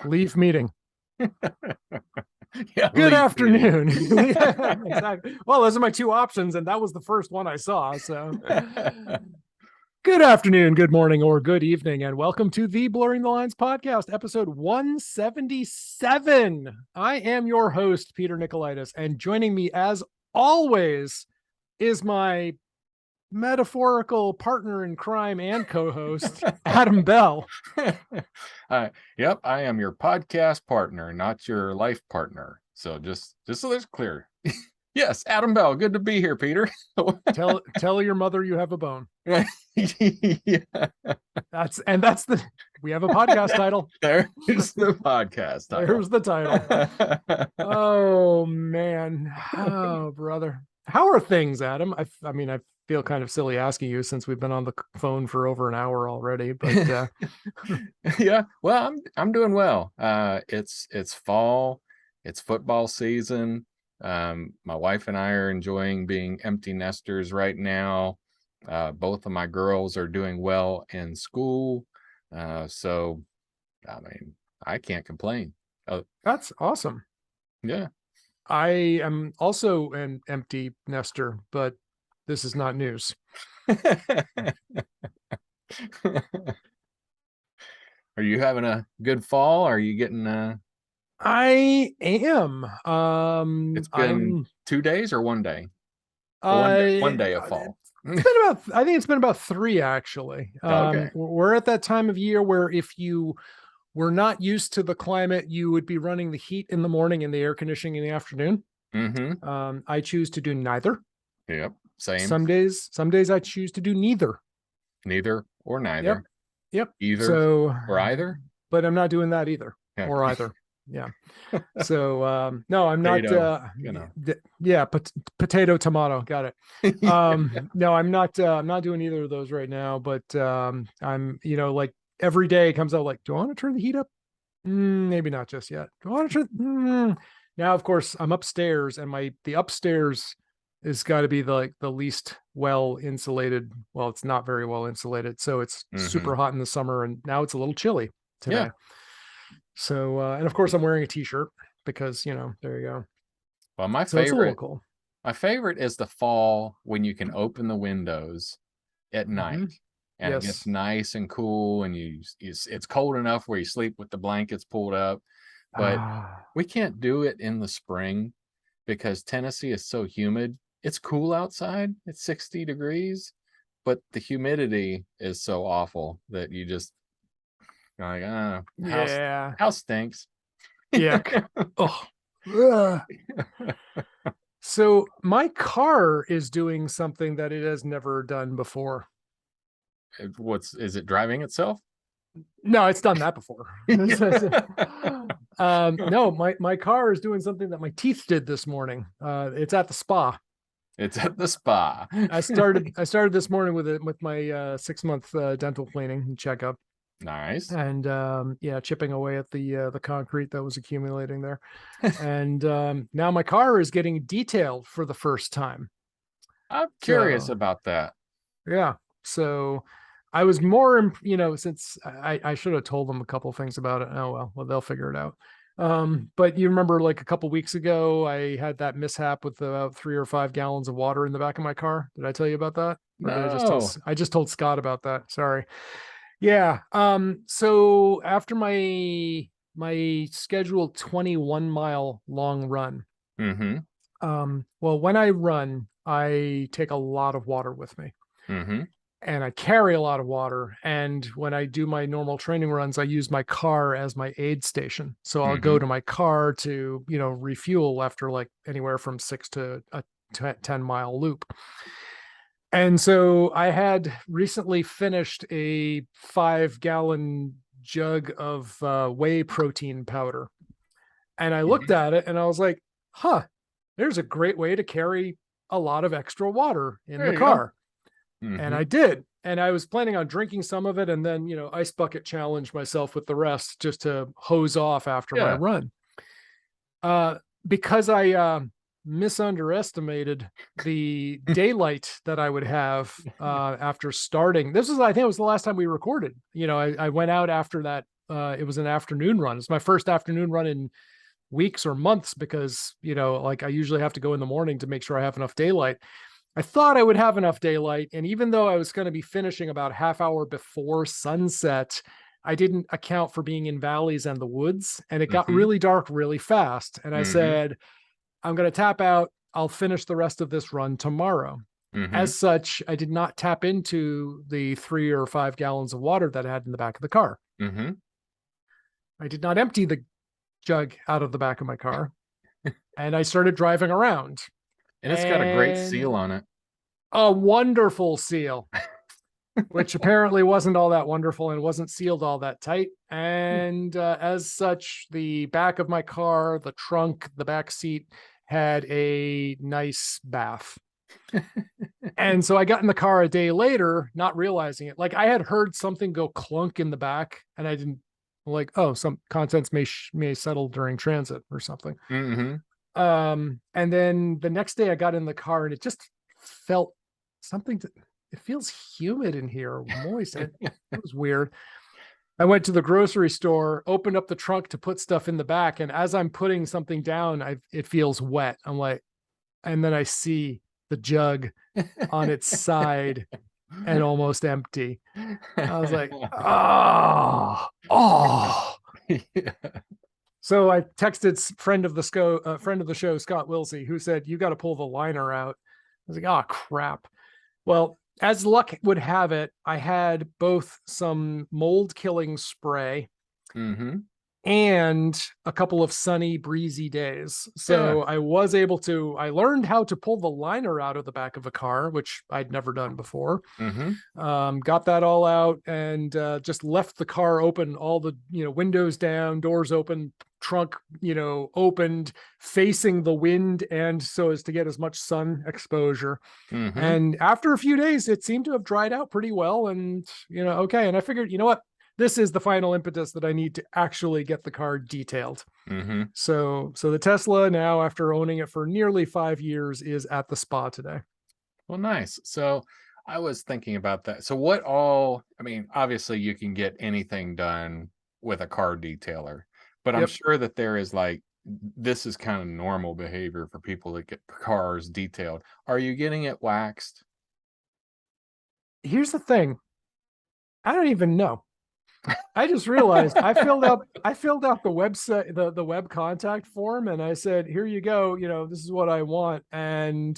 Leave meeting. Yeah, Good leave meeting. afternoon. Yeah, exactly. Well, those are my two options, and that was the first one I saw. So, good afternoon, good morning, or good evening, and welcome to the Blurring the Lines podcast, episode 177. I am your host, Peter Nikolaidis, and joining me, as always, is my metaphorical partner in crime and co-host, Adam Bell. Yep, I am your podcast partner, not your life partner. So just so that's clear. Yes, Adam Bell, good to be here, Peter. Tell your mother you have a bone. Yeah. That's the we have a podcast title. There's the podcast title. There's the title. Oh man. Oh brother. How are things, Adam? I mean, I feel kind of silly asking you since we've been on the phone for over an hour already, but yeah, well, I'm doing well. It's fall, it's football season. My wife and I are enjoying being empty nesters right now. Both of my girls are doing well in school. So I mean, I can't complain. that's awesome. Yeah. I am also an empty nester, but this is not news. Are you having a good fall? Are you getting I am. It's been I'm 2 days or one day? One day of fall. It's been about, I think it's been about 3 actually. Okay. We're at that time of year where if you were not used to the climate, you would be running the heat in the morning and the air conditioning in the afternoon. Mm-hmm. I choose to do neither. Yep. Same. Some days I choose to do neither. Neither or neither. Yep. Either so or either. But I'm not doing that either. Yeah. Or either. Yeah. So no, I'm Potato, not potato tomato, got it. No, I'm not doing either of those right now, but I'm like every day it comes out like, do I want to turn the heat up? Maybe not just yet. Do I want to turn now? Of course, I'm upstairs, and the upstairs is got to be the least well insulated. Well, it's not very well insulated, so it's super hot in the summer, and now it's a little chilly today. Yeah. So, and of course I'm wearing a t-shirt because, there you go. Well, So it's a little cool. My favorite is the fall when you can open the windows at night and Yes. it gets nice and cool, and it's cold enough where you sleep with the blankets pulled up. But we can't do it in the spring because Tennessee is so humid. It's cool outside. It's 60 degrees, but the humidity is so awful that you just like, house stinks. Yeah. Oh. So my car is doing something that it has never done before. Is it driving itself? No, it's done that before. No, my car is doing something that my teeth did this morning. It's at the spa. It's at the spa. I started this morning with my 6-month dental cleaning and checkup. Nice. And chipping away at the concrete that was accumulating there. And now my car is getting detailed for the first time. I'm curious about that. Yeah. So I was more, since I should have told them a couple of things about it. Oh, well, they'll figure it out. But you remember like a couple weeks ago, I had that mishap with about 3 or 5 gallons of water in the back of my car. Did I tell you about that? Or No. I just told Scott about that. Sorry. Yeah. So after my scheduled 21-mile long run, well, when I run, I take a lot of water with me. And I carry a lot of water. And when I do my normal training runs, I use my car as my aid station. So I'll go to my car to, refuel after like anywhere from 6 to a 10-mile loop. And so I had recently finished a 5-gallon jug of whey protein powder. And I looked at it and I was like, there's a great way to carry a lot of extra water in the car. And I did. And I was planning on drinking some of it and then, ice bucket challenge myself with the rest just to hose off after my run. Because I misunderestimated the daylight that I would have after starting. I think it was the last time we recorded. I went out after that it was an afternoon run. It's my first afternoon run in weeks or months because, like I usually have to go in the morning to make sure I have enough daylight. I thought I would have enough daylight. And even though I was going to be finishing about half hour before sunset, I didn't account for being in valleys and the woods. And it got really dark really fast. And I said, I'm going to tap out. I'll finish the rest of this run tomorrow. As such, I did not tap into the 3 or 5 gallons of water that I had in the back of the car. I did not empty the jug out of the back of my car. And I started driving around. And it's got a great seal on it. A wonderful seal, which apparently wasn't all that wonderful and wasn't sealed all that tight. And as such, the back of my car, the trunk, the back seat had a nice bath. And so I got in the car a day later, not realizing it. Like I had heard something go clunk in the back and I didn't like, oh, some contents may settle during transit or something. And then the next day I got in the car and it just felt it feels humid in here, moist. It was weird. I went to the grocery store, opened up the trunk to put stuff in the back. And as I'm putting something down, it feels wet. I'm like, and then I see the jug on its side and almost empty. I was like, oh. Yeah. So I texted friend of the show, Scott Wilsey, who said, you got to pull the liner out. I was like, oh, crap. Well, as luck would have it, I had both some mold killing spray and a couple of sunny, breezy days. So I was able to, I learned how to pull the liner out of the back of a car, which I'd never done before. Got that all out and just left the car open, all the, windows down, doors open, trunk, opened, facing the wind, and so as to get as much sun exposure. And after a few days, it seemed to have dried out pretty well. And, okay. And I figured, you know what? This is the final impetus that I need to actually get the car detailed. So the Tesla now, after owning it for nearly 5 years, is at the spa today. Well, nice. So I was thinking about that. So obviously you can get anything done with a car detailer, but I'm sure that there is this is kind of normal behavior for people that get cars detailed. Are you getting it waxed? Here's the thing. I don't even know. I just realized I filled out the website, the web contact form, and I said, here you go. This is what I want. And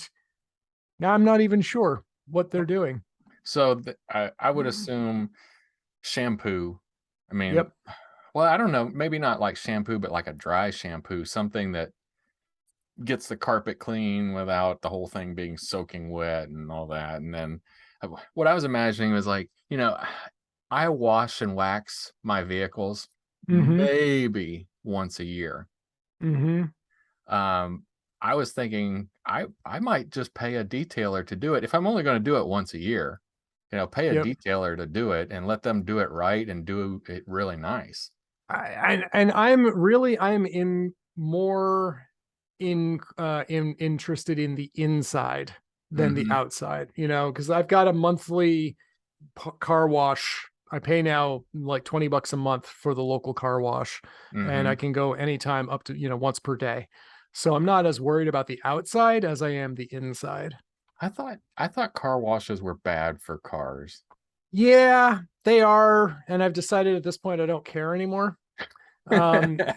now I'm not even sure what they're doing. So I would assume shampoo. Well, I don't know, maybe not like shampoo, but like a dry shampoo, something that gets the carpet clean without the whole thing being soaking wet and all that. And then what I was imagining was I wash and wax my vehicles maybe once a year. I was thinking I might just pay a detailer to do it. If I'm only going to do it once a year, pay a detailer to do it and let them do it right and do it really nice. I'm more interested in the inside than the outside, because I've got a monthly car wash. I pay now like $20 a month for the local car wash, and I can go anytime up to, once per day. So I'm not as worried about the outside as I am the inside. I thought car washes were bad for cars. Yeah, they are. And I've decided at this point, I don't care anymore. Phil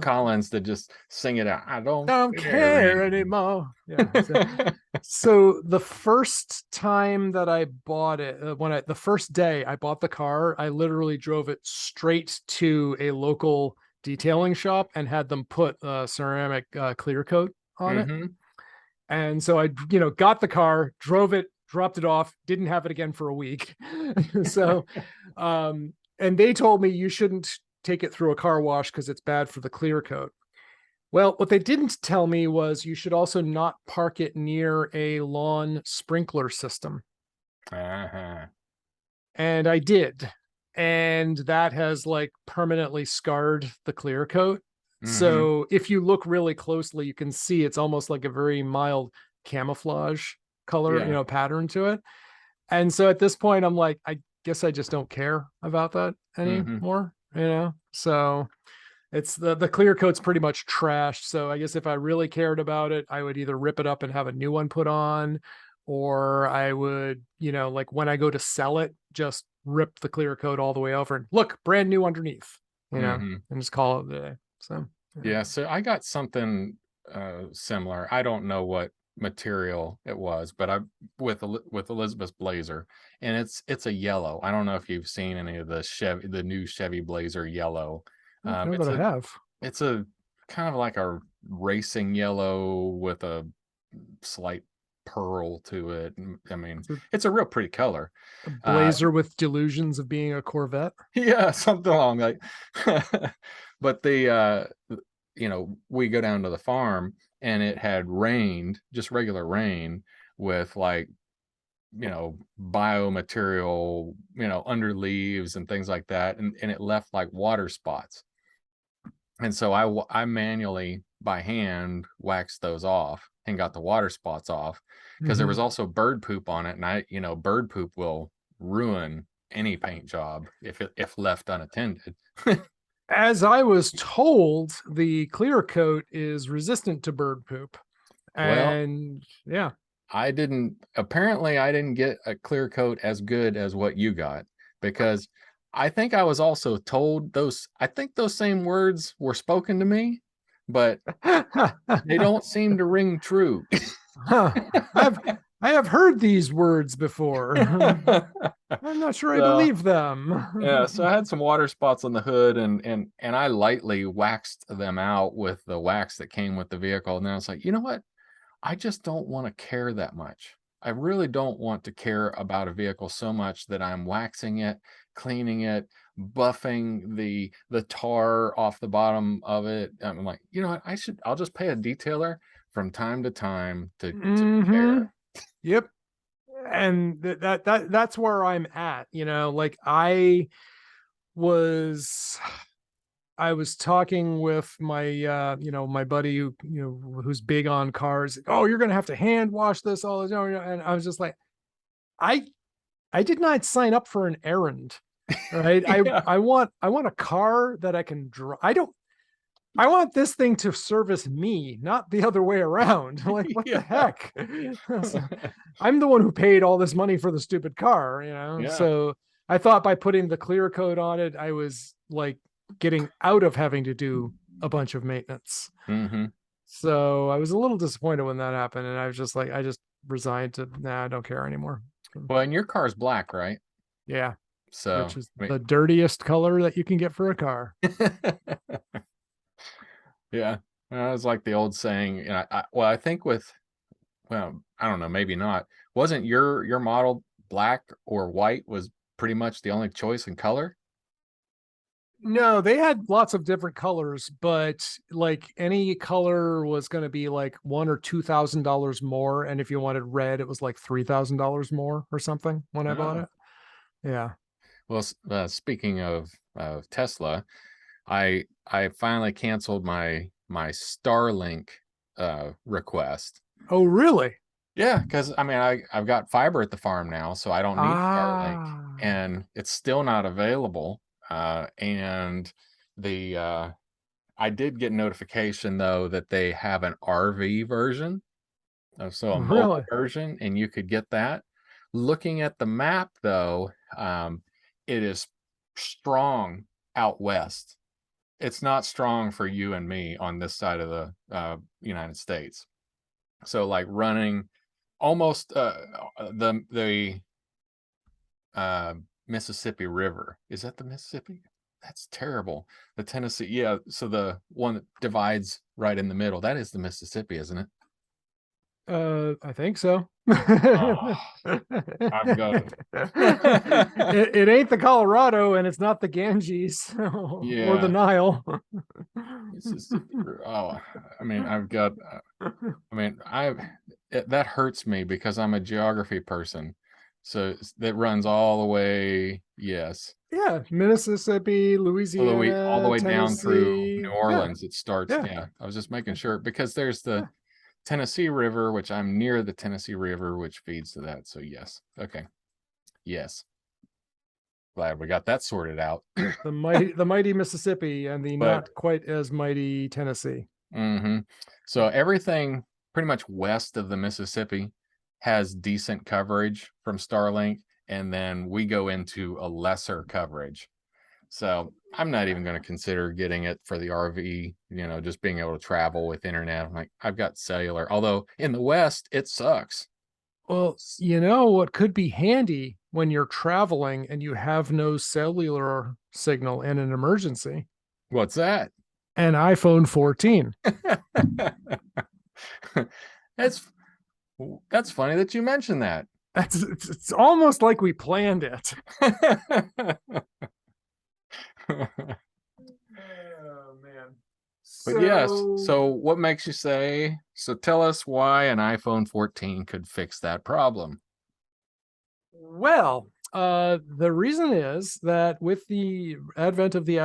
Collins to just sing it out. I don't care anymore. Yeah. So the first time that I bought it, the first day I bought the car, I literally drove it straight to a local detailing shop and had them put ceramic clear coat on it. And so I, got the car, drove it, dropped it off, didn't have it again for a week. So, and they told me you shouldn't take it through a car wash because it's bad for the clear coat. Well, what they didn't tell me was you should also not park it near a lawn sprinkler system. And I did. And that has permanently scarred the clear coat. So if you look really closely, you can see it's almost like a very mild camouflage color, pattern to it. And so at this point, I'm like, guess I just don't care about that Mm-hmm. anymore, So it's the clear coat's pretty much trashed. So I guess if I really cared about it, I would either rip it up and have a new one put on, or I would, like when I go to sell it, just rip the clear coat all the way over and look, brand new underneath, Mm-hmm. and just call it a day. So yeah. Yeah, so I got something similar. I don't know what material it was, but I with Elizabeth's Blazer, and it's a yellow. I don't know if you've seen any of the new Chevy Blazer yellow. I don't know It's that I a have. it's a kind of like a racing yellow with a slight pearl to it. I mean, It's it's a real pretty color. a Uh, Blazer with delusions of being a Corvette. yeah, something along like. But we go down to the farm and it had rained, just regular rain with like, biomaterial, under leaves and things like that. And it left like water spots. And so I manually by hand waxed those off and got the water spots off because there was also bird poop on it. And bird poop will ruin any paint job if left unattended. As I was told, the clear coat is resistant to bird poop. Well, And yeah. apparently I didn't get a clear coat as good as what you got, because I think I was also told I think those same words were spoken to me, but they don't seem to ring true. Huh. I have heard these words before. I'm not sure I So, believe yeah, so I them. had some water spots on the hood, and I lightly waxed them out with the wax that came with the vehicle. And then I was like, you know what? I just don't want to care that much. I really don't want to care about a vehicle so much that I'm waxing it, cleaning it, buffing the tar off the bottom of it. I'm like, you know what? I'll just pay a detailer from time to time to repair Yep. And that's where I'm at, like was I was talking with my my buddy who who's big on cars. Oh, you're gonna have to hand wash this all the time, and I was just like, I I did not sign up for an errand, right? it. Yeah. I want a car that I can drive. I want this thing to service me, not the other way around. Like, what the Yeah. heck? So, I'm the one who paid all this money for the stupid car, Yeah. So I thought by putting the clear coat on it, I was like getting out of having to do a bunch of maintenance. Mm-hmm. So I was a little disappointed when that happened, and I was just like, I just resigned to, nah, I don't care anymore. So, Well, and your car's black, right? yeah, So, which is I the dirtiest color that you can get for a car. mean, yeah, it's like the old saying. And I think well, I don't know, maybe not. Wasn't your model black or white was pretty much the only choice in color? No, they had lots of different colors, but like any color was going to be like $1,000 or $2,000 more, and if you wanted red, it was like $3,000 more or something when I bought Oh, it. Yeah. well, speaking of Tesla, I finally canceled my Starlink request. Oh, really? Yeah, because I mean I've got fiber at the farm now, so I don't need Starlink, Ah. and it's still not available. And the I did get notification though that they have an RV version, so a mobile Really? version, and you could get that. Looking at the map though, it is strong out west. It's not strong for you and me on this side of the United States. So like running almost the uh, Mississippi River. Is that the Mississippi? That's terrible. The Tennessee, yeah. So the one that divides right in the middle, that is the Mississippi, isn't it? I think so. Oh, I've got it. It ain't the Colorado, and it's not the Ganges or the Yeah, Nile. Mississippi. Oh, I mean, I've got. I mean, that hurts me because I'm a geography person. So that runs all the way. Yes. Yeah, Mississippi, All the Louisiana, way down through New Tennessee. Yeah, Orleans. It starts. yeah, Yeah, I was just making sure because there's the yeah. Tennessee River, which I'm near the Tennessee River, which feeds to that. So yes. Okay. Yes. glad we got that sorted out. The mighty Mississippi and the But not quite as mighty Tennessee. so everything pretty much west of the Mississippi has decent coverage from Starlink, and then we go into a lesser coverage. So I'm not even going to consider getting it for the RV, just being able to travel with internet. I'm like, I've got cellular. Although in the West, it sucks. Well, what could be handy when you're traveling and you have no cellular signal in an emergency? What's that? An iPhone 14. That's funny that you mentioned that. It's almost like we planned it. Oh man. But yes, so what makes you say, so tell us why an iPhone 14 could fix that problem? Well, the reason is that with the advent of the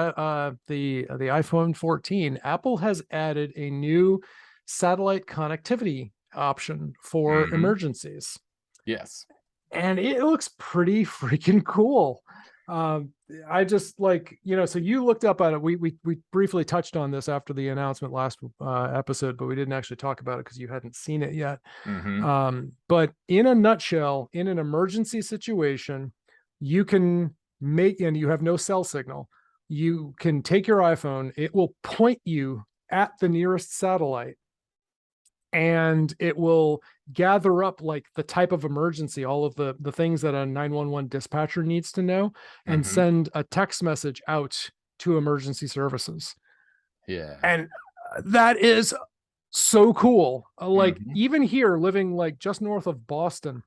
iPhone 14, Apple has added a new satellite connectivity option for emergencies. Yes. And it looks pretty freaking cool. I just like, so you looked up at it. We briefly touched on this after the announcement last episode, but we didn't actually talk about it because you hadn't seen it yet. But in a nutshell, in an emergency situation, you can and you have no cell signal. You can take your iPhone, it will point you at the nearest satellite, and it will gather up like the type of emergency, all of the things that a 911 dispatcher needs to know, and send a text message out to emergency services. Yeah. And that is so cool. Like even here, living like just north of Boston,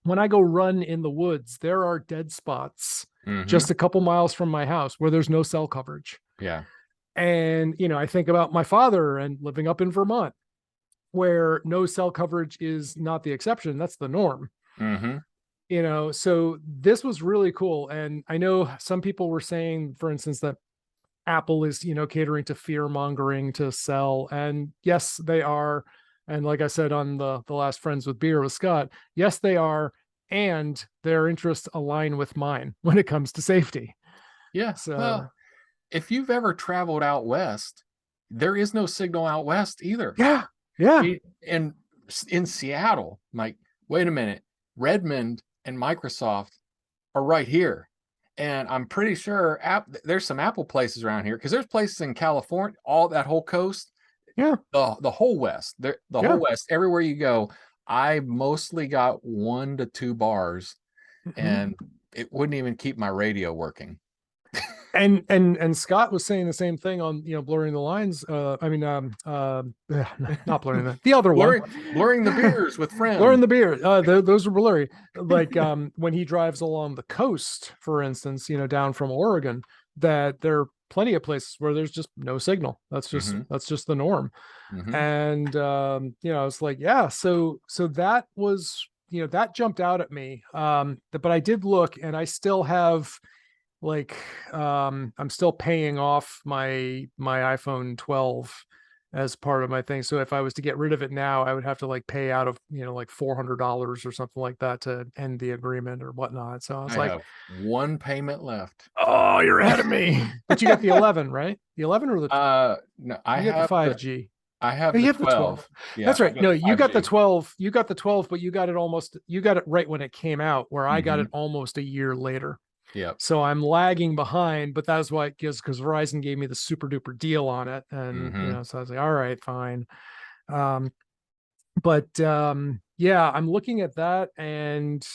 when I go run in the woods, there are dead spots just a couple miles from my house where there's no cell coverage. Yeah. And, I think about my father and living up in Vermont, where no cell coverage is not the exception. That's the norm. So this was really cool. And I know some people were saying, for instance, that Apple is, catering to fear mongering to sell. And yes, they are. And like I said on the last Friends with Beer with Scott, yes, they are. And their interests align with mine when it comes to safety. Yeah. So, well, if you've ever traveled out west, there is no signal out west either. Yeah. Yeah. In Seattle, like, wait a minute, Redmond and Microsoft are right here. And I'm pretty sure there's some Apple places around here, because there's places in California, all that whole coast. Yeah. The whole West, whole West, everywhere you go. I mostly got 1 to 2 bars, and it wouldn't even keep my radio working. And Scott was saying the same thing on blurring the lines. Not blurring the other one, blurring the beers with friends. Blurring the beer. Those are blurry. Like when he drives along the coast, for instance, down from Oregon, that there are plenty of places where there's just no signal. That's just the norm. And it's like, yeah. So that was that jumped out at me. But I did look, and I still have. I'm still paying off my iPhone 12 as part of my thing. So if I was to get rid of it now, I would have to like pay out of, like $400 or something like that to end the agreement or whatnot. So I was like, have one payment left. Oh, you're ahead of me. But you got the 11, right? The 11 or the no, I have the 5G. I have the 12. Yeah, that's right. No, you got the 12. You got the 12, but you got it right when it came out, where I got it almost a year later. Yeah. So I'm lagging behind, but that's why it gives, because Verizon gave me the super duper deal on it. And, so I was like, all right, fine. Yeah, I'm looking at that, and,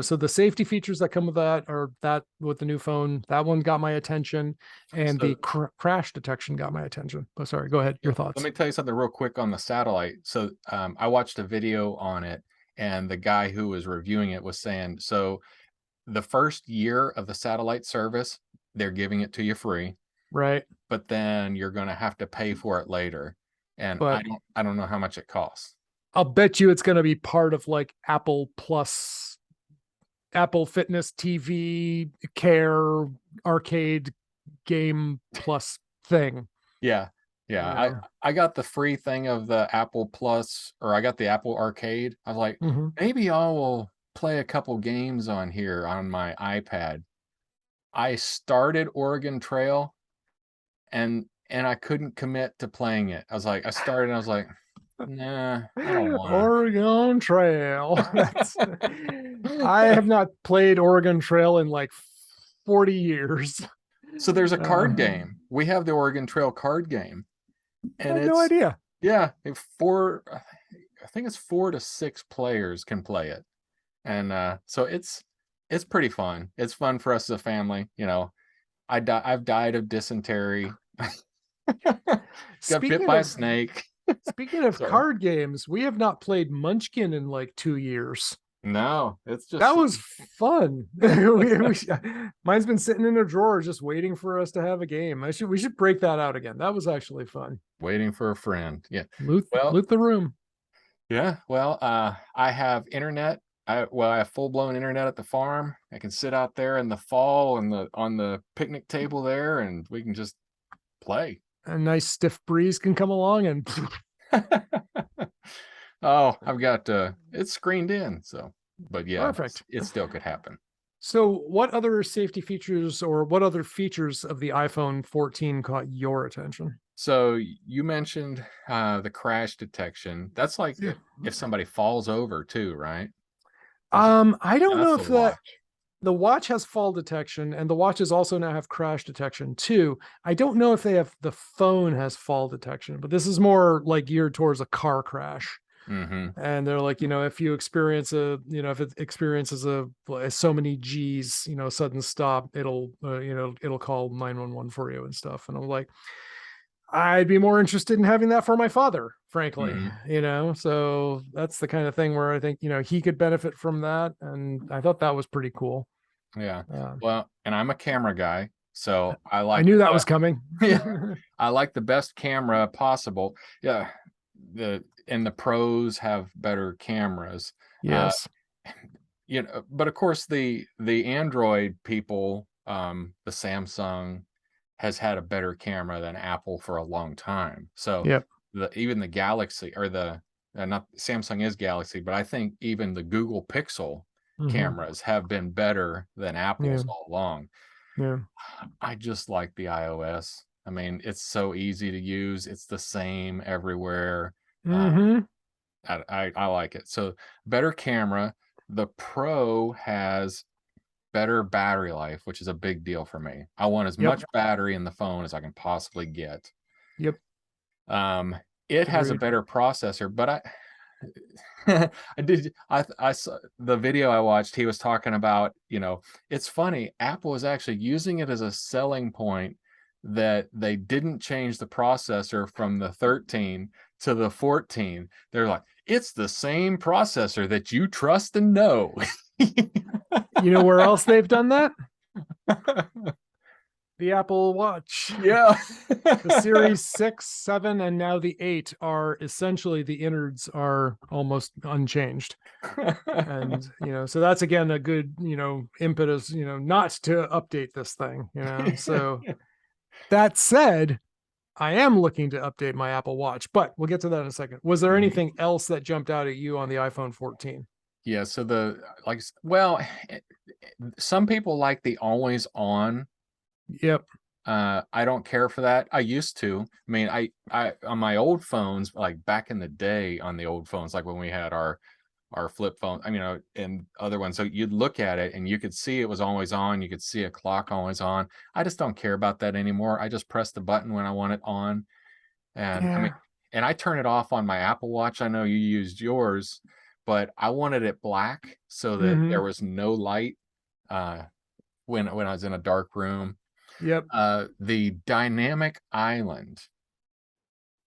so the safety features that come with that, or that with the new phone, that one got my attention, and the crash detection got my attention. Oh, sorry, go ahead. Your thoughts. Let me tell you something real quick on the satellite. So I watched a video on it, and the guy who was reviewing it was saying, so the first year of the satellite service, they're giving it to you free, right? But then you're going to have to pay for it later, and I don't know how much it costs. I'll bet you it's going to be part of like Apple Plus, Apple Fitness TV Care Arcade Game Plus thing. Yeah. I got the free thing of the Apple Plus, or I got the Apple Arcade. I was like, maybe I will play a couple games on here on my iPad. I started Oregon Trail and I couldn't commit to playing it. I started and I was like, nah, I don't want Oregon Trail. to. I have not played Oregon Trail in like 40 years. So there's a card game. We have the Oregon Trail card game. I And had no idea. Yeah, I think it's 4 to 6 players can play it. And so it's pretty fun. It's fun for us as a family. I've died of dysentery. Got bit by a snake. Speaking of card games, we have not played Munchkin in like 2 years. No, it's just that was fun. Mine's been sitting in a drawer just waiting for us to have a game. We should break that out again. That was actually fun. Waiting for a friend. Yeah. Loot the room. Yeah. Well, I have internet. I have full-blown internet at the farm. I can sit out there in the fall on the picnic table there, and we can just play. A nice stiff breeze can come along and oh, I've got it's screened in, so but yeah, perfect. It still could happen. So what other safety features or what other features of the iPhone 14 caught your attention? So you mentioned the crash detection. That's like if somebody falls over too, right? I don't know if the watch has fall detection, and the watches also now have crash detection too. I don't know if the phone has fall detection, but this is more like geared towards a car crash. And they're like, if you experience if it experiences so many G's, sudden stop, it'll call 911 for you and stuff. And I'm like, I'd be more interested in having that for my father, frankly. So that's the kind of thing where I think, he could benefit from that. And I thought that was pretty cool. Yeah. Well, and I'm a camera guy, so I knew that was coming. Yeah. I like the best camera possible. Yeah. The pros have better cameras. Yes. But of course the Android people, the Samsung has had a better camera than Apple for a long time. So even the Galaxy or not Samsung is Galaxy, but I think even the Google Pixel cameras have been better than Apple's all along. Yeah. I just like the iOS. I mean, it's so easy to use. It's the same everywhere. I like it. So better camera. The Pro has better battery life, which is a big deal for me. I want as much battery in the phone as I can possibly get. It has a better processor, but I saw the video I watched. He was talking about, it's funny. Apple is actually using it as a selling point that they didn't change the processor from the 13 to the 14. They're like, it's the same processor that you trust and know. You know where else they've done that? The Apple Watch. Yeah. The Series 6, 7, and now the 8 are essentially the innards are almost unchanged. And, so that's again a good, impetus, not to update this thing, So that said, I am looking to update my Apple Watch, but we'll get to that in a second. Was there anything else that jumped out at you on the iPhone 14? Yeah, so some people like the always on. Yep. I don't care for that. I used to. I mean, I on my old phones, like back in the day on the old phones, like when we had our flip phone, and other ones. So you'd look at it and you could see it was always on. You could see a clock always on. I just don't care about that anymore. I just press the button when I want it on. And and I turn it off on my Apple Watch. I know you used yours, but I wanted it black so that there was no light when I was in a dark room. Yep. The dynamic island.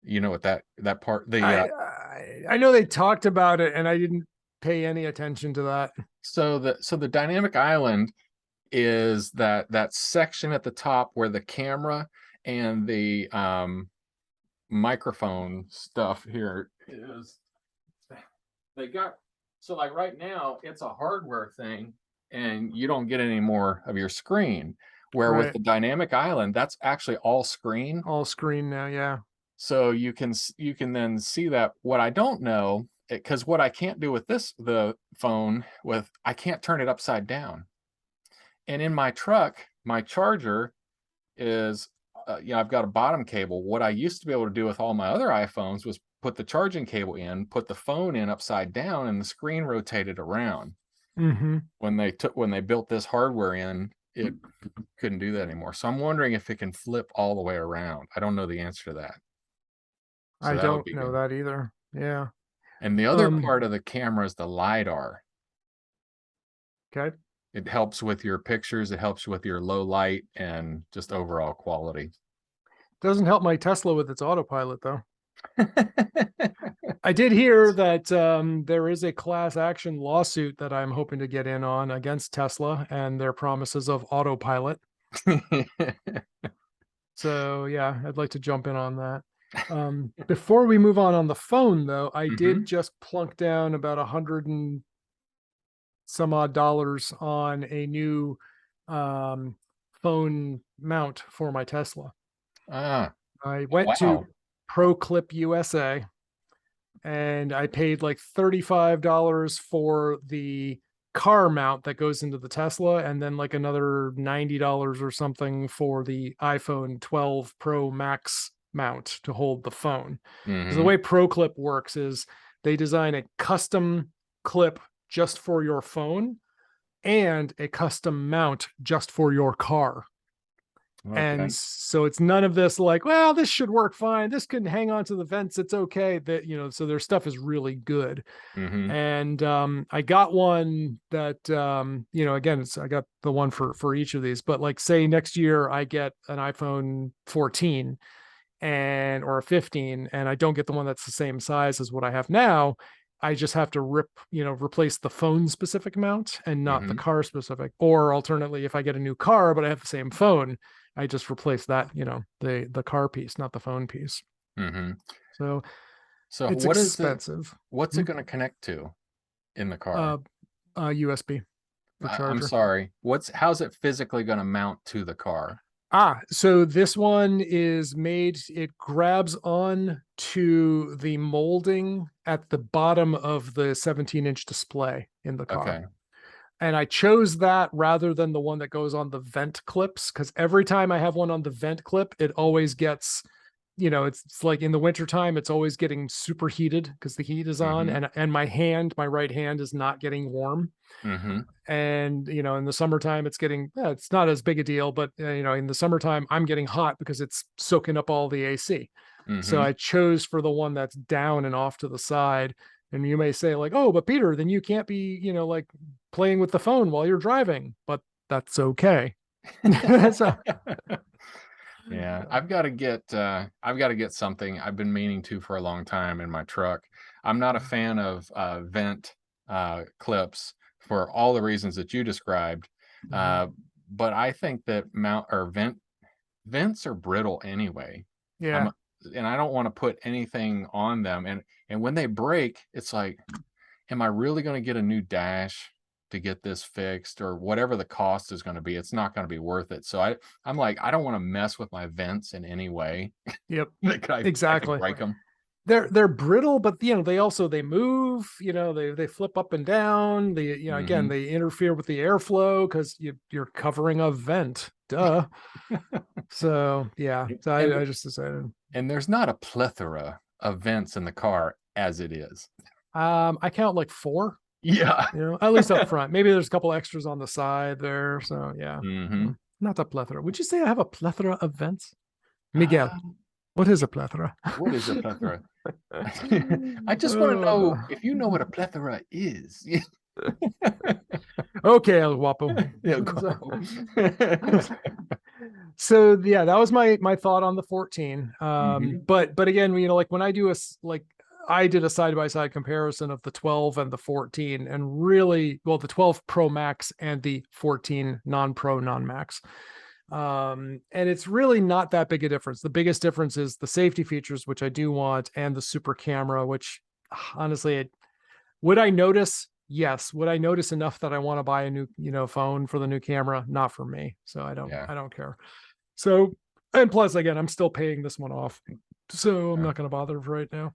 You know what that part? I know they talked about it, and I didn't pay any attention to that. So the dynamic island is that section at the top where the camera and the microphone stuff here is. They got so like right now it's a hardware thing, and you don't get any more of your screen. Where with the dynamic island, that's actually all screen. All screen now, yeah. So you can then see that. What I don't know, because what I can't do with the phone I can't turn it upside down. And in my truck, my charger is, I've got a bottom cable. What I used to be able to do with all my other iPhones was put the charging cable in, put the phone in upside down, and the screen rotated around. When they built this hardware in, it couldn't do that anymore. So I'm wondering if it can flip all the way around. I don't know the answer to that. So I that would don't be know good. that either. Yeah. And the other part of the camera is the LiDAR. Okay. It helps with your pictures. It helps with your low light and just overall quality. Doesn't help my Tesla with its autopilot though. I did hear that there is a class action lawsuit that I'm hoping to get in on against Tesla and their promises of autopilot. So yeah, I'd like to jump in on that. Before we move on the phone though, I did just plunk down about $100 and some odd dollars on a new phone mount for my Tesla. I went to Pro Clip USA and I paid like $35 for the car mount that goes into the Tesla, and then like another $90 or something for the iPhone 12 Pro Max mount to hold the phone. So the way Pro Clip works is they design a custom clip just for your phone and a custom mount just for your car. Okay. And so it's none of this like, well, this should work fine. This can hang on to the vents. It's okay. That, so their stuff is really good. And I got one that, again, I got the one for each of these, but like say next year I get an iPhone 14 or a 15, and I don't get the one that's the same size as what I have now. I just have to replace the phone specific mount and not the car specific. Or alternately, if I get a new car, but I have the same phone, I just replace that, the car piece, not the phone piece. So it's expensive. What's it going to connect to in the car? USB for charger. I'm sorry. How's it physically going to mount to the car? So this one is made, it grabs on to the molding at the bottom of the 17-inch display in the car. Okay. And I chose that rather than the one that goes on the vent clips, because every time I have one on the vent clip, it always gets, it's like in the wintertime, it's always getting superheated because the heat is on, and my right hand is not getting warm. And in the summertime it's not as big a deal, but in the summertime I'm getting hot because it's soaking up all the AC. So I chose for the one that's down and off to the side. And you may say like, oh, but Peter, then you can't be like playing with the phone while you're driving, but that's okay. So, yeah, I've got to get something I've been meaning to for a long time in my truck. I'm not a fan of vent clips for all the reasons that you described. But I think that vents are brittle anyway. Yeah. And I don't want to put anything on them. And when they break, it's like, am I really going to get a new dash to get this fixed, or whatever the cost is going to be? It's not going to be worth it. So I'm like, I don't want to mess with my vents in any way. Yep. Exactly. I could break them. They're brittle, but they move, they flip up and down. Again, they interfere with the airflow because you're covering a vent. Duh. So yeah. So I just decided. And there's not a plethora of vents in the car as it is. I count like 4. Yeah. At least up front. Maybe there's a couple extras on the side there. So yeah. Not a plethora. Would you say I have a plethora of vents? Miguel, what is a plethora? What is a plethora? I just want to know if you know what a plethora is. Okay, El Guapo. So yeah, that was my thought on the 14. But again, like when I do I did a side-by-side comparison of the 12 and the 14, and really, well, the 12 Pro Max and the 14 non-Pro, non-Max. And it's really not that big a difference. The biggest difference is the safety features, which I do want, and the super camera, which honestly, would I notice? Yes. Would I notice enough that I want to buy a new, phone for the new camera? Not for me. So I don't care. So, and plus again, I'm still paying this one off. So I'm not going to bother right now.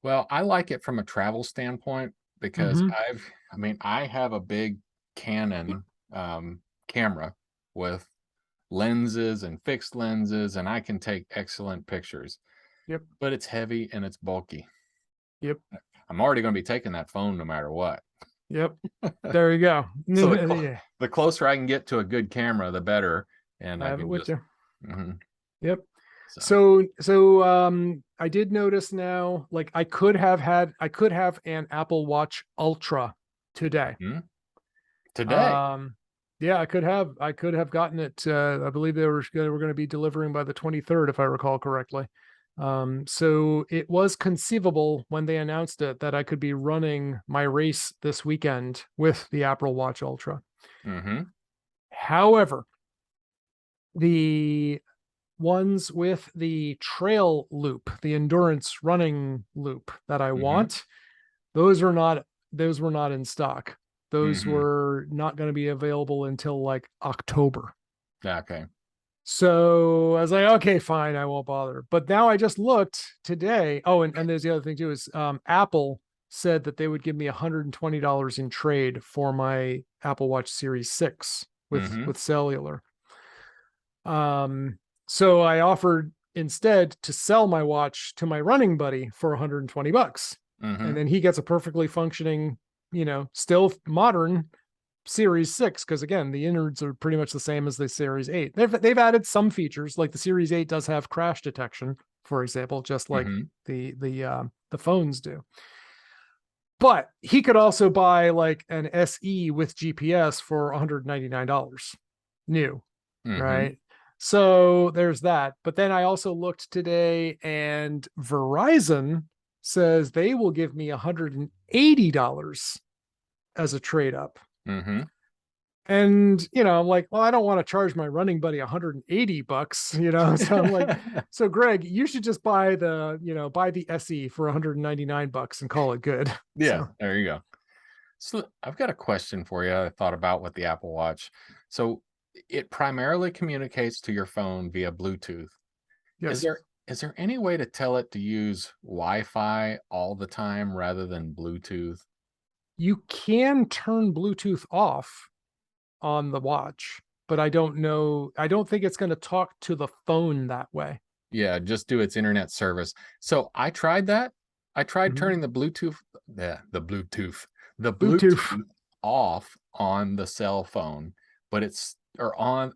Well, I like it from a travel standpoint because I have a big Canon camera with lenses and fixed lenses, and I can take excellent pictures. Yep. But it's heavy and it's bulky. Yep. I'm already going to be taking that phone no matter what. Yep. There you go. So the closer I can get to a good camera, the better. And I have it with you. Yep. So I did notice now, like I could have an Apple Watch Ultra today. Today? Yeah, I could have gotten it. I believe they were going to be delivering by the 23rd, if I recall correctly. So it was conceivable when they announced it that I could be running my race this weekend with the Apple Watch Ultra. However, the ones with the trail loop, the endurance running loop that I want, those were not in stock. Those were not going to be available until like October. Okay. So I was like, okay, fine, I won't bother. But now I just looked today. Oh, and there's the other thing too, is Apple said that they would give me $120 in trade for my Apple Watch Series 6 with cellular. So I offered instead to sell my watch to my running buddy for $120. And then he gets a perfectly functioning, still modern Series 6, because again, the innards are pretty much the same as the Series 8. They've added some features, like the Series 8 does have crash detection, for example, just like the phones do. But he could also buy like an SE with GPS for $199 new, right? So there's that. But then I also looked today, and Verizon says they will give me $180 as a trade up. And I'm like, well, I don't want to charge my running buddy $180, so I'm like, so Greg, you should just buy the SE for $199 and call it good. Yeah, so. There you go. So I've got a question for you. I thought about with the Apple Watch. So it primarily communicates to your phone via Bluetooth. Yes. Is there any way to tell it to use Wi-Fi all the time rather than Bluetooth? You can turn Bluetooth off on the watch, but I don't know. I don't think it's going to talk to the phone that way. Yeah, just do its internet service. So I tried that. I tried turning the Bluetooth off on the cell phone, but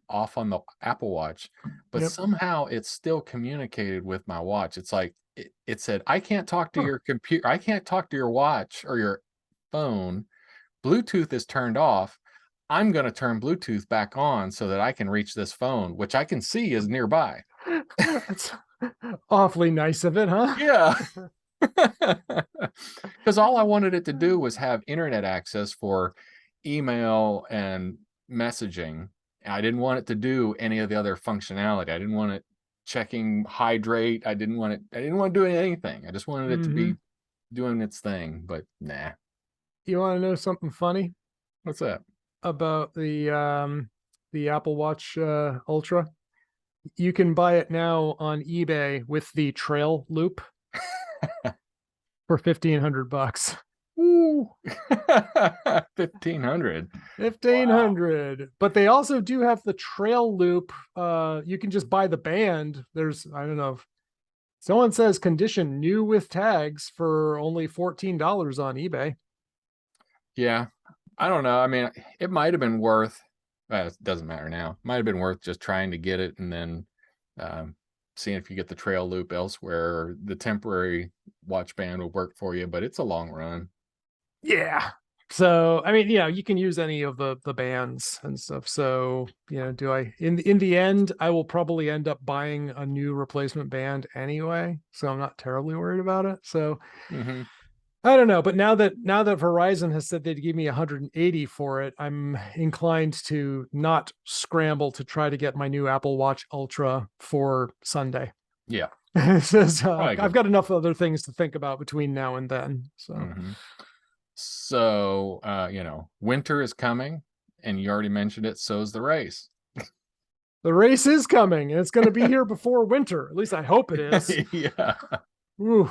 off on the Apple Watch, but somehow it's still communicated with my watch. It's like it said, I can't talk to your computer. I can't talk to your watch or your phone. Bluetooth is turned off. I'm going to turn Bluetooth back on so that I can reach this phone, which I can see is nearby. That's awfully nice of it, huh? Yeah. Because all I wanted it to do was have internet access for email and messaging. I didn't want it to do any of the other functionality. I didn't want it checking hydrate. I didn't want to do anything. I just wanted it to be doing its thing, but nah. You want to know something funny? What's that? About the Apple Watch Ultra? You can buy it now on eBay with the trail loop for $1,500. Ooh. 1,500. 1,500. Wow. But they also do have the trail loop. You can just buy the band. There's, I don't know, someone says condition new with tags for only $14 on eBay. Yeah, I don't know. I mean, it might have been worth, it doesn't matter now. It might have been worth just trying to get it and then seeing if you get the trail loop elsewhere, or the temporary watch band will work for you, but it's a long run. Yeah. So, I mean, you can use any of the bands and stuff. So, do I, in the end, I will probably end up buying a new replacement band anyway. So I'm not terribly worried about it. So I don't know, but now that Verizon has said they'd give me 180 for it, I'm inclined to not scramble to try to get my new Apple Watch Ultra for Sunday. Yeah. I've got enough other things to think about between now and then. So, so winter is coming, and you already mentioned it. So's the race. The race is coming, and it's going to be here before winter. At least I hope it is. Yeah. Ooh.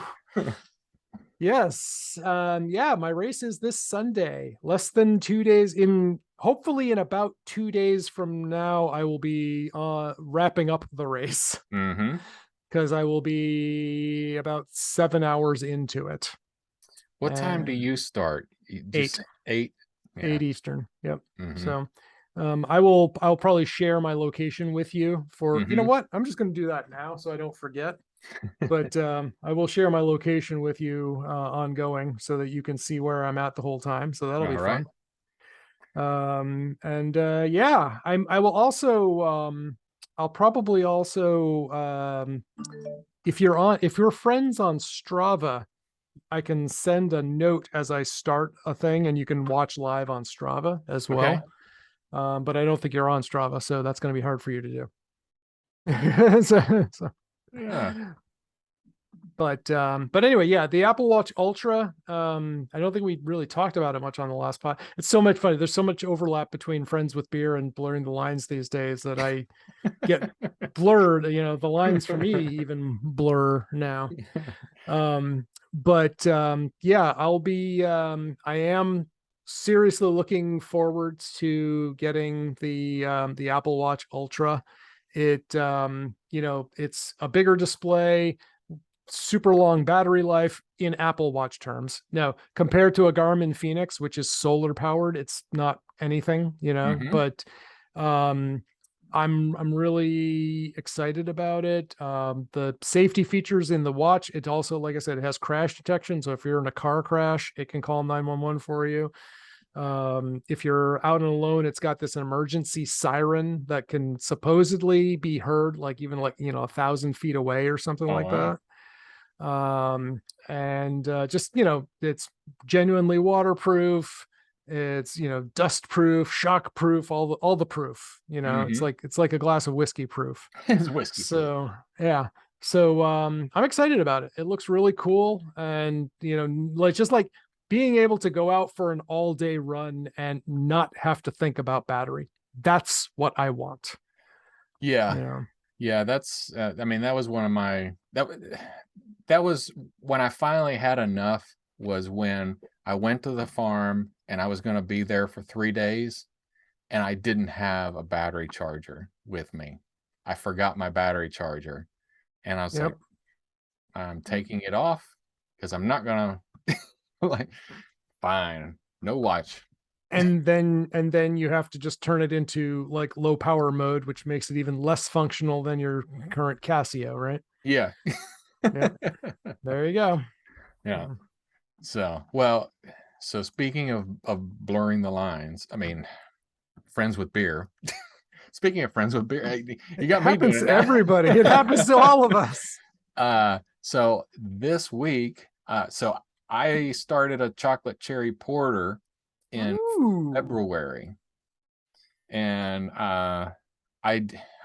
Yes. Yeah, my race is this Sunday. Less than 2 days in, hopefully in about 2 days from now, I will be wrapping up the race Mm-hmm. because I will be about 7 hours into it. What time do And you start? eight. Just 8? Yeah. 8 Eastern. Yep. Mm-hmm. So I'll probably share my location with you for, you know Mm-hmm. what? I'm just going to do that now so I don't forget. But I will share my location with you ongoing so that you can see where I'm at the whole time. So that'll be All right. fun. And yeah, I will also I'll probably also if you're friends on Strava, I can send a note as I start a thing and you can watch live on Strava as Okay. well. But I don't think you're on Strava, so that's going to be hard for you to do. So, Yeah. but anyway, yeah, the Apple Watch Ultra. I don't think we really talked about it much on the last pod. It's so much fun. There's so much overlap between Friends with Beer and Blurring the Lines these days that I get blurred. You know, the lines for me even blur now. But yeah, I am seriously looking forward to getting the Apple Watch Ultra. It's a bigger display, super long battery life in Apple Watch terms. Now, compared to a Garmin Phoenix, which is solar powered, it's not anything, Mm-hmm. but um I'm really excited about it. The safety features in the watch, it also, like I said, it has crash detection. So if you're in a car crash, it can call 911 for you. If you're out and alone, it's got this emergency siren that can supposedly be heard, like even like 1,000 feet away or something Oh like wow. that. And just it's genuinely waterproof. It's dust proof, shock proof, all the proof. It's Mm-hmm. like a glass of whiskey proof. It's whiskey proof. So yeah. So I'm excited about it. It looks really cool, and like just like being able to go out for an all day run and not have to think about battery. That's what I want. Yeah. Yeah. Yeah, that's I mean that was one of my that was when I finally had enough, was when I went to the farm and I was going to be there for 3 days and I didn't have a battery charger with me. I forgot my battery charger and I was like, Yep. I'm taking it off because I'm not going to like, fine, no watch. And then you have to just turn it into like low power mode, which makes it even less functional than your current Casio, right? Yeah. Yeah, there you go. Yeah. So, well, so speaking of blurring the lines, I mean, friends with beer. Speaking of friends with beer, hey, you It got me doing happens it to now. everybody. It happens to all of us. So this week, so I started a chocolate cherry porter in Ooh. February, and I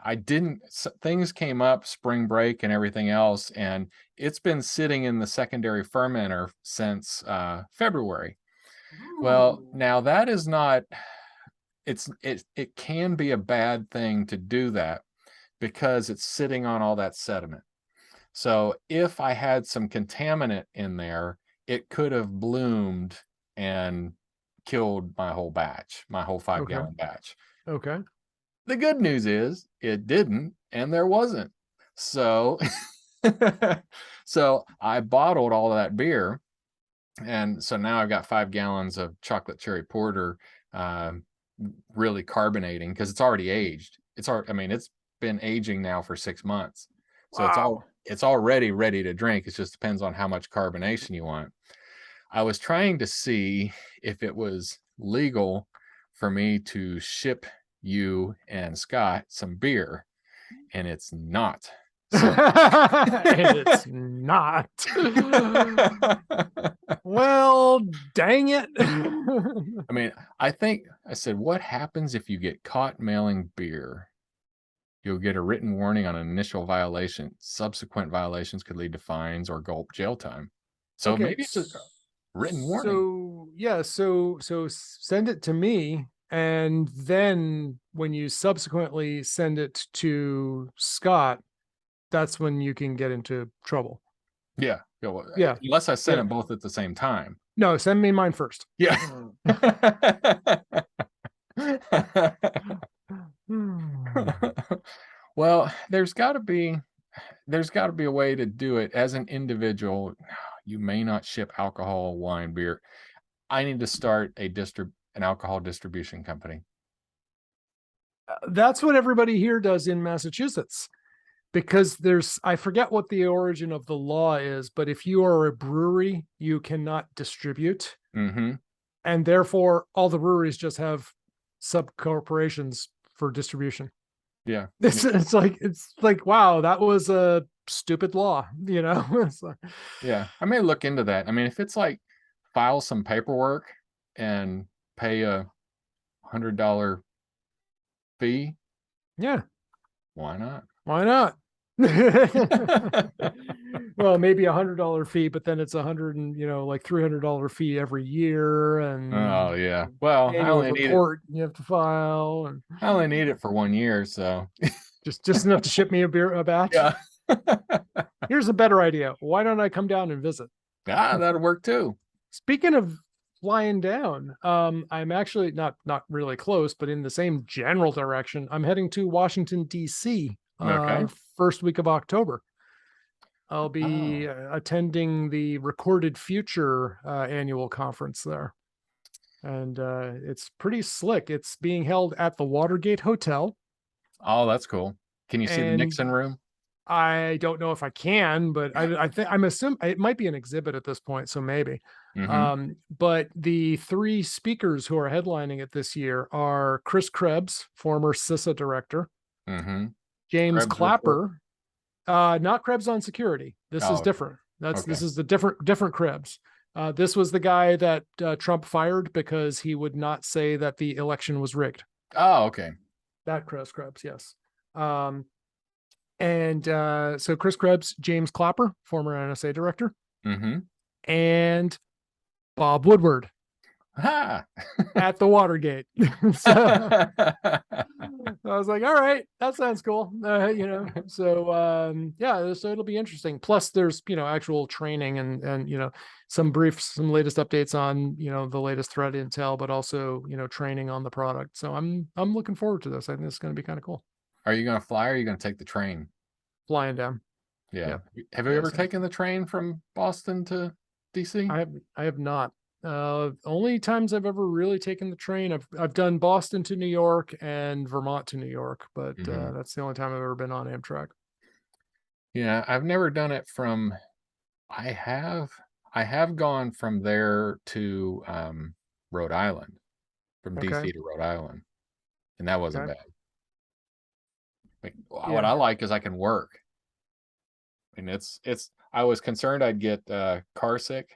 I didn't. Things came up, spring break and everything else, and it's been sitting in the secondary fermenter since February. Well, Ooh. now that is not. It can be a bad thing to do that because it's sitting on all that sediment. So if I had some contaminant in there, it could have bloomed and killed my whole batch, my whole 5 Okay. gallon batch. Okay. The good news is it didn't, and there wasn't. So, so I bottled all of that beer. And so now I've got 5 gallons of chocolate cherry porter, uh, really carbonating because it's already aged. I mean, it's been aging now for 6 months. So Wow. it's already ready to drink. It just depends on how much carbonation you want. I was trying to see if it was legal for me to ship you and Scott some beer, and it's not. So And it's not. Well, dang it. I mean, I said, what happens if you get caught mailing beer? You'll get a written warning on an initial violation. Subsequent violations could lead to fines or gulp jail time. So Okay. maybe it's a written warning. So yeah, so send it to me, and then when you subsequently send it to Scott, that's when you can get into trouble. Yeah. Yeah, well, Yeah. unless I send Yeah. them both at the same time. No, send me mine first. Yeah. Hmm. Well, there's got to be a way to do it as an individual. You may not ship alcohol, wine, beer. I need to start an alcohol distribution company. That's what everybody here does in Massachusetts, because I forget what the origin of the law is, but if you are a brewery, you cannot distribute. Mm-hmm. And therefore all the breweries just have sub corporations for distribution. Yeah. It's like, wow, that was a stupid law, you know? Yeah. I may look into that. I mean, if it's like file some paperwork and pay $100 fee, Yeah, why not? why not? Well, maybe $100 fee, but then it's like $300 fee every year, and Oh yeah. Well, annual report you have to file, and I only need it for 1 year, so just enough to ship me a batch. yeah. Here's a better idea. Why don't I come down and visit? That'll work too. Speaking of flying down, I'm actually not really close, but in the same general direction. I'm heading to Washington, D.C. Okay. First week of October. I'll be Oh. attending the Recorded Future annual conference there. And it's pretty slick. It's being held at the Watergate Hotel. Oh, that's cool. Can you see the And Nixon room? I don't know if I can, but I think I'm assuming it might be an exhibit at this point, so maybe. Mm-hmm. But the three speakers who are headlining it this year are Chris Krebs, former CISA director, Mm-hmm. James Krebs report. Clapper, not Krebs on security. This is Oh, different. okay. This is the different Krebs. This was the guy that Trump fired because he would not say that the election was rigged. Oh, okay. That Krebs, yes. And so Chris Krebs, James Clapper, former NSA director, Mm-hmm. and Bob Woodward Ha! at the Watergate. So I was like, all right, that sounds cool. So yeah, so it'll be interesting. Plus there's, actual training and some latest updates on, the latest threat intel, but also, training on the product. So I'm looking forward to this. I think it's going to be kind of cool. Are you gonna fly or are you gonna take the train? Flying down. Yeah. Yeah. Have you ever taken the train from Boston to DC? I have not. Only times I've ever really taken the train, I've done Boston to New York and Vermont to New York, but Mhm. that's the only time I've ever been on Amtrak. Yeah, I've never done it from I have I have gone from there to Rhode Island, from Okay. DC to Rhode Island, and that wasn't Okay. bad. Like, what Yeah. I like is I can work. And it's I was concerned I'd get car sick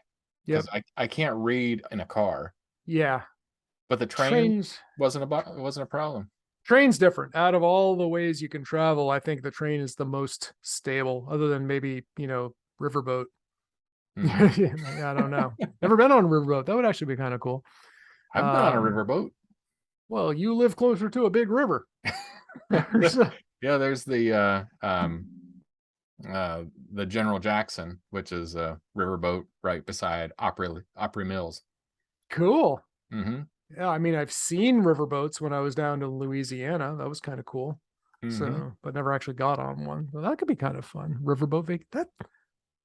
Yep. because I can't read in a car, Yeah. but the train Trains. wasn't a problem. Train's different. Out of all the ways you can travel, I think the train is the most stable, other than maybe, riverboat. Mhm. I don't know. Never been on a riverboat. That would actually be kind of cool. I've been on a Um, riverboat. well, you live closer to a big river. Yeah, there's the General Jackson, which is a riverboat right beside Opry Mills. Cool. Mm-hmm. Yeah, I mean, I've seen riverboats when I was down to Louisiana. That was kind of cool. Mm-hmm. So, but never actually got on one. Well, that could be kind of fun. That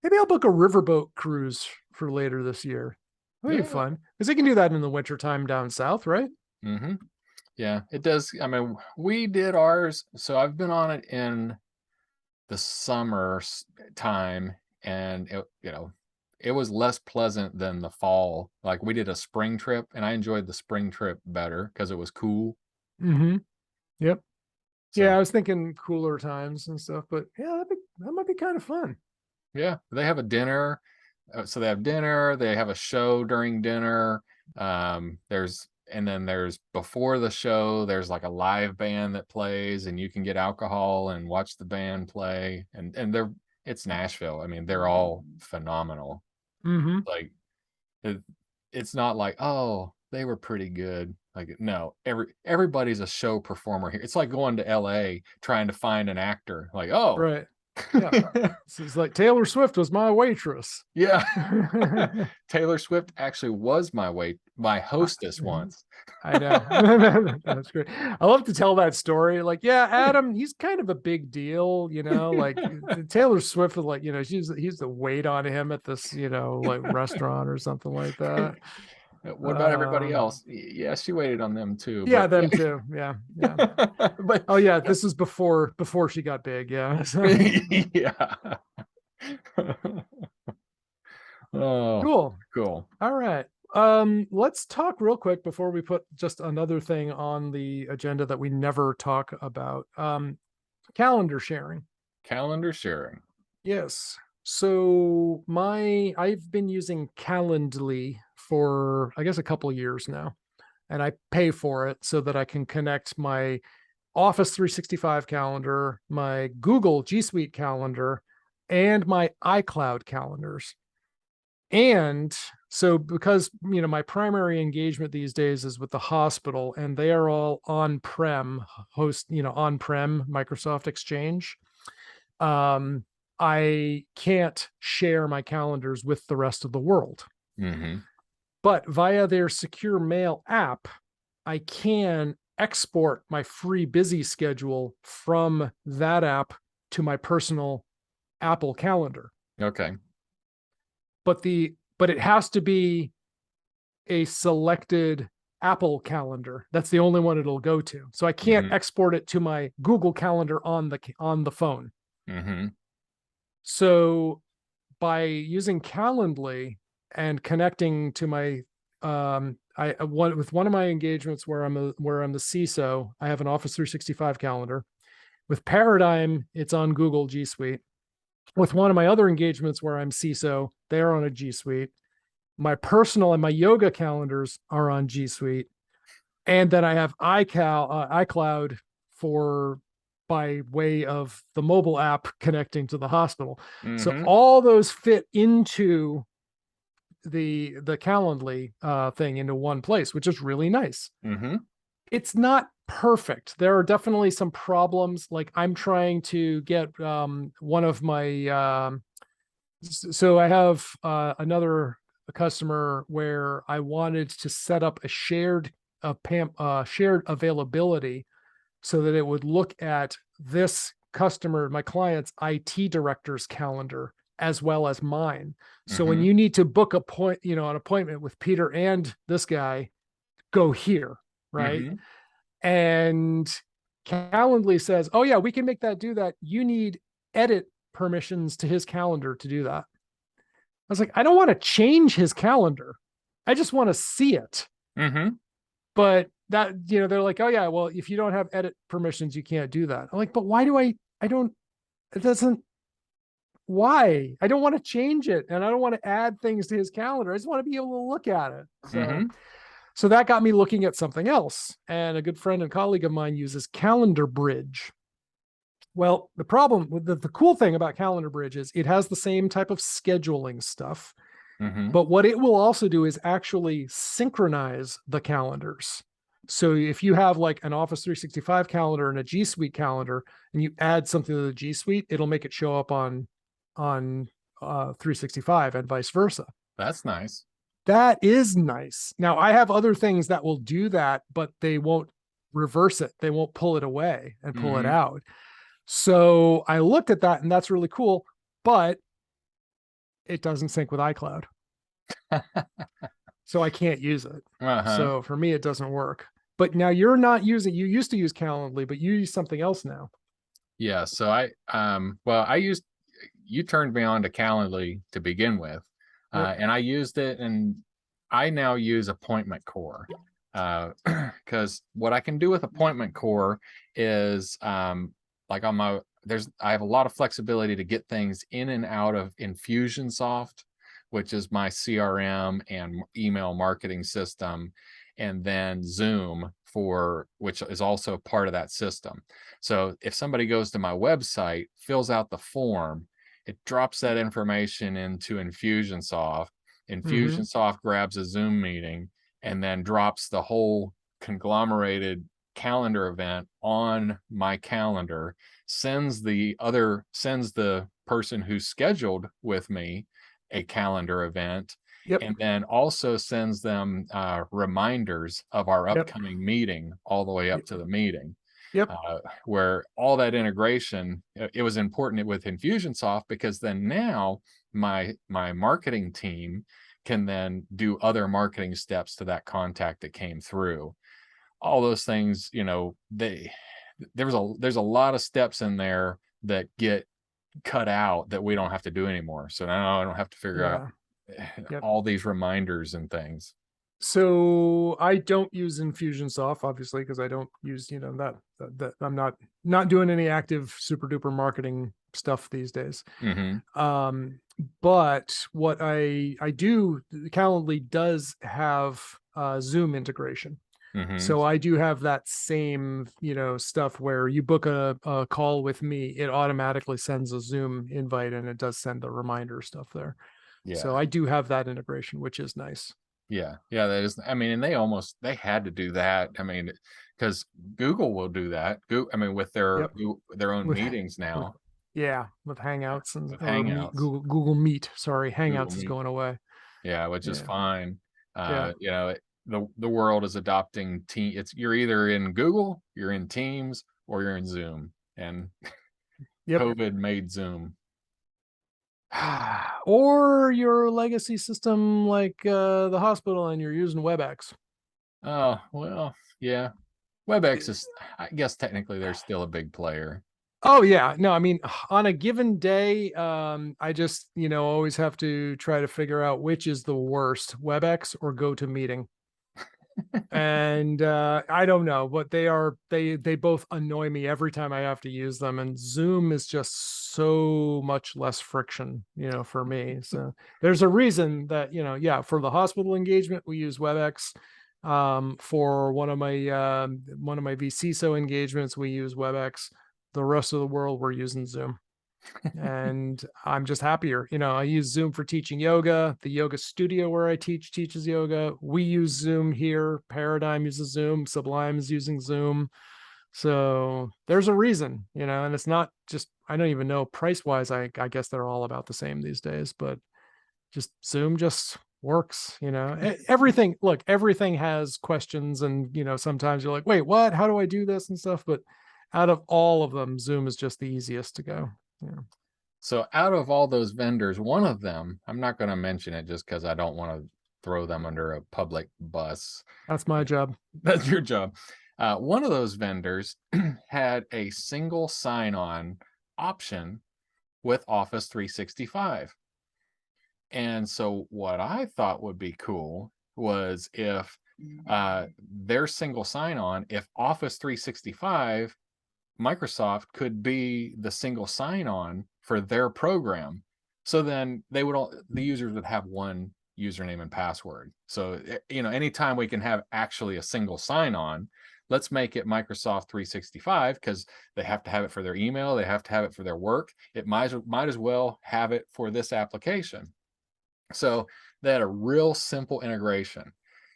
maybe I'll book a riverboat cruise for later this year. That'd be Yeah. fun because they can do that in the wintertime down south, right? Mm-hmm. Yeah, it does. I mean, we did ours, so I've been on it in the summer time, and it was less pleasant than the fall. Like, we did a spring trip and I enjoyed the spring trip better because it was cool. Mm-hmm. Yep. Yeah, So I was thinking cooler times and stuff, but yeah, that might be kind of fun. yeah, they have a dinner. So they have dinner, they have a show during dinner. There's before the show, there's like a live band that plays, and you can get alcohol and watch the band play. And it's Nashville. I mean, they're all phenomenal. Mm-hmm. Like, it's not like, oh, they were pretty good. Like, no, everybody's a show performer here. It's like going to LA trying to find an actor. Like, oh, Right. It's like Taylor Swift was my waitress. Yeah. Taylor Swift actually was my hostess once. I know. That's great. I love to tell that story. Like, yeah, Adam, he's kind of a big deal, like Taylor Swift is like, he's the wait on him at this, like restaurant or something like that. What about everybody else? Yeah, she waited on them too. Yeah, But them too. Yeah. But oh yeah, this is before she got big. Yeah. yeah. Oh, cool. All right. Let's talk real quick before we put just another thing on the agenda that we never talk about. Calendar sharing. Calendar sharing. Yes. So I've been using Calendly for I guess a couple of years now, and I pay for it so that I can connect my Office 365 calendar, my Google G Suite calendar, and my iCloud calendars. And so because my primary engagement these days is with the hospital, and they are all on-prem on-prem Microsoft Exchange. I can't share my calendars with the rest of the world. But via their secure mail app, I can export my free busy schedule from that app to my personal Apple calendar. Okay. But it has to be a selected Apple calendar. That's the only one it'll go to. So I can't export it to my Google calendar on the phone. So by using Calendly and connecting to my with one of my engagements where I'm the CISO, I have an Office 365 calendar. With Paradigm, it's on Google G Suite. With one of my other engagements where I'm CISO, they're on a G Suite. My personal and my yoga calendars are on G Suite. And then I have iCloud by way of the mobile app connecting to the hospital. So all those fit into the Calendly thing into one place, which is really nice. It's not perfect. There are definitely some problems. Like I'm trying to get one of my so I have another customer where I wanted to set up a shared availability so that it would look at this customer, my client's IT director's calendar as well as mine. So when you need to book an appointment with Peter and this guy, go here, right? And Calendly says, oh yeah, we can make that do that. You need edit permissions to his calendar to do that. I was like, I don't want to change his calendar. I just want to see it. But that, they're like, oh yeah, well, if you don't have edit permissions, you can't do that. I'm like, but why do it doesn't, why? I don't want to change it. And I don't want to add things to his calendar. I just want to be able to look at it. So that got me looking at something else. And a good friend and colleague of mine uses calendarBridge. Well, the problem with the cool thing about calendarBridge is it has the same type of scheduling stuff. But what it will also do is actually synchronize the calendars. So if you have like an Office 365 calendar and a G Suite calendar, and you add something to the G Suite, it'll make it show up on 365 and vice versa. That's nice. That is nice. Now I have other things that will do that, but they won't reverse it. They won't pull it away and pull it out. So I looked at that and that's really cool, but it doesn't sync with iCloud. So I can't use it. So for me, it doesn't work. But now you're not using, you used to use Calendly, but you use something else now. Yeah. So you turned me on to Calendly to begin with. And I used it, and I now use AppointmentCore. Because what I can do with AppointmentCore is like I have a lot of flexibility to get things in and out of Infusionsoft, which is my CRM and email marketing system, and then Zoom which is also part of that system. So if somebody goes to my website, fills out the form, it drops that information into Infusionsoft. Infusionsoft grabs a Zoom meeting and then drops the whole conglomerated calendar event on my calendar, sends the person who's scheduled with me a calendar event, Yep. and then also sends them reminders of our Yep. upcoming meeting all the way up Yep. to the meeting. Yep. Where all that integration, it was important with Infusionsoft, because then now my marketing team can then do other marketing steps to that contact that came through. All those things, there's a lot of steps in there that get cut out that we don't have to do anymore. So now I don't have to figure out Yeah. Yep. all these reminders and things. So I don't use Infusionsoft, obviously, because I don't use, that I'm not doing any active super duper marketing stuff these days. But what I do, Calendly does have Zoom integration. So I do have that same, stuff where you book a call with me, it automatically sends a Zoom invite, and it does send the reminder stuff there. So Yeah. I do have that integration, which is nice. Yeah. That is, I mean, and they had to do that. I mean, because Google will do that. With Yep. their own With meetings with now. with Hangouts and With or Meet, Hangouts. Google Meet. Sorry, Google Hangouts is Meet. going away. Yeah, which is Yeah. fine. Yeah. The world is adopting team. You're either in Google, you're in Teams, or you're in Zoom. And Yep. COVID made Zoom. Or your legacy system like the hospital, and you're using WebEx. Oh, well, yeah. WebEx is, I guess technically they're still a big player. Oh yeah, no, I mean, on a given day, I just, always have to try to figure out which is the worst, WebEx or GoToMeeting. And I don't know, but they both annoy me every time I have to use them. And Zoom is just so much less friction, for me. So there's a reason that, yeah, for the hospital engagement we use WebEx. For one of my vCISO engagements we use WebEx. The rest of the world we're using Zoom. And I'm just happier. I use Zoom for teaching yoga. The yoga studio where I teaches yoga. We use Zoom here. Paradigm uses Zoom. Sublime is using Zoom. So there's a reason, and it's not just, I don't even know price wise. I guess they're all about the same these days, but just Zoom just works, everything. Look, everything has questions, and, sometimes you're like, wait, what? How do I do this and stuff? But out of all of them, Zoom is just the easiest to go. Yeah. So out of all those vendors, one of them, I'm not going to mention it just because I don't want to throw them under a public bus. That's my job. That's your job. One of those vendors had a single sign-on option with Office 365. And so what I thought would be cool was if their single sign-on, if Office 365 Microsoft could be the single sign-on for their program. So then the users would have one username and password. So, anytime we can have actually a single sign-on, let's make it Microsoft 365, because they have to have it for their email. They have to have it for their work. It might as well have it for this application. So they had a real simple integration.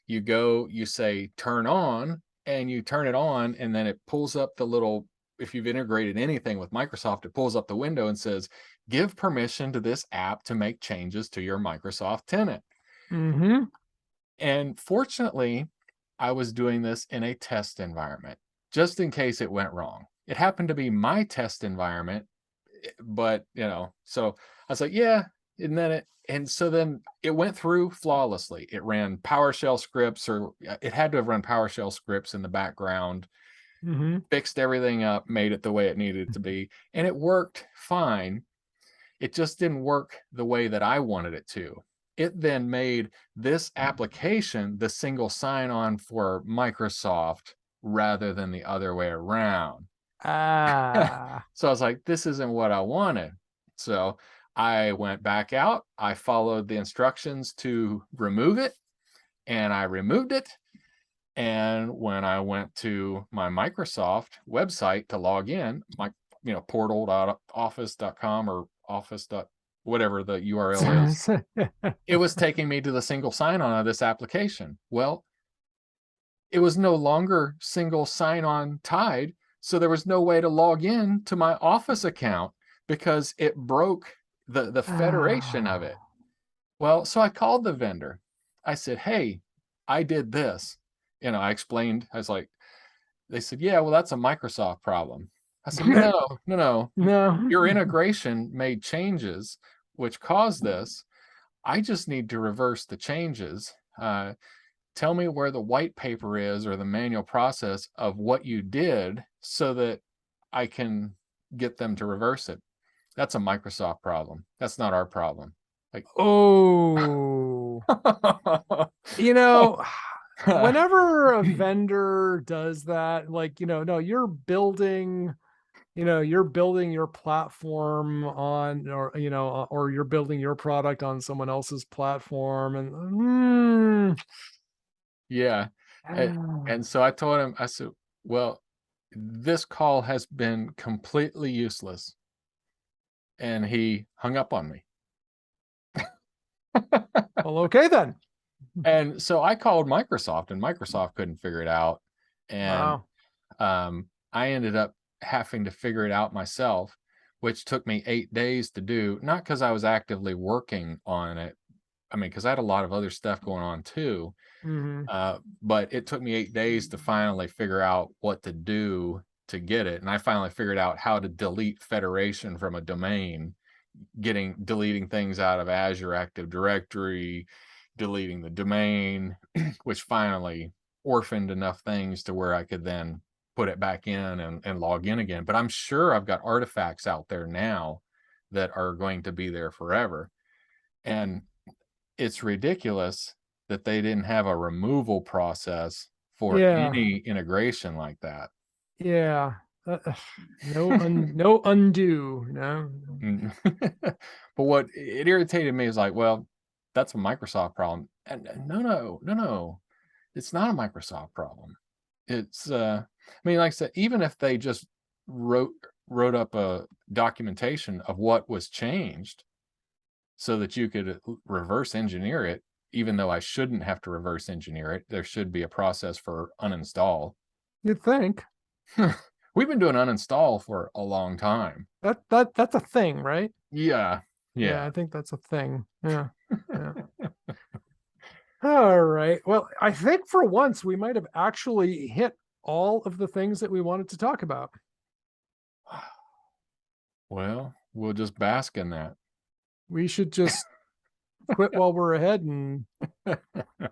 You say turn on, and you turn it on, and then it pulls up the little, if you've integrated anything with Microsoft, it pulls up the window and says, give permission to this app to make changes to your Microsoft tenant. And fortunately, I was doing this in a test environment, just in case it went wrong. It happened to be my test environment, but, so I was like, yeah. And so then it went through flawlessly. It ran PowerShell scripts, or it had to have run PowerShell scripts in the background. Fixed everything up, made it the way it needed to be, and it worked fine. It just didn't work the way that I wanted it to. It then made this application the single sign-on for Microsoft rather than the other way around. So I was like, this isn't what I wanted. So I went back out. I followed the instructions to remove it, and I removed it. And when I went to my Microsoft website to log in, my portal.office.com or office. Whatever the URL is, it was taking me to the single sign-on of this application. Well, it was no longer single sign-on tied. So there was no way to log in to my Office account because it broke the federation of it. Well, so I called the vendor. I said, hey, I did this. I explained, I was like, they said, yeah, well, that's a Microsoft problem. I said, no. Your integration made changes which caused this. I just need to reverse the changes. Tell me where the white paper is or the manual process of what you did so that I can get them to reverse it. That's a Microsoft problem. That's not our problem. Like, oh, whenever a vendor does that, like, no, you're building your platform on, or you're building your product on someone else's platform, and yeah. And so I told him, I said, well, this call has been completely useless. And he hung up on me. well, okay then. And so I called Microsoft, and Microsoft couldn't figure it out. And I ended up having to figure it out myself, which took me 8 days to do, not because I was actively working on it. I mean, because I had a lot of other stuff going on too. But it took me 8 days to finally figure out what to do to get it. And I finally figured out how to delete federation from a domain, deleting things out of Azure Active Directory, deleting the domain, which finally orphaned enough things to where I could then put it back in and log in again. But I'm sure I've got artifacts out there now that are going to be there forever. And it's ridiculous that they didn't have a removal process for any integration like that. Yeah. No undo. No. But what it irritated me is like, well, that's a Microsoft problem. And no. It's not a Microsoft problem. It's I mean, like I said, even if they just wrote up a documentation of what was changed so that you could reverse engineer it, even though I shouldn't have to reverse engineer it, there should be a process for uninstall. You'd think. We've been doing uninstall for a long time. That's a thing, right? Yeah. I think that's a thing. Yeah. All right. Well, I think for once we might have actually hit all of the things that we wanted to talk about. Well, we'll just bask in that. We should just quit while we're ahead and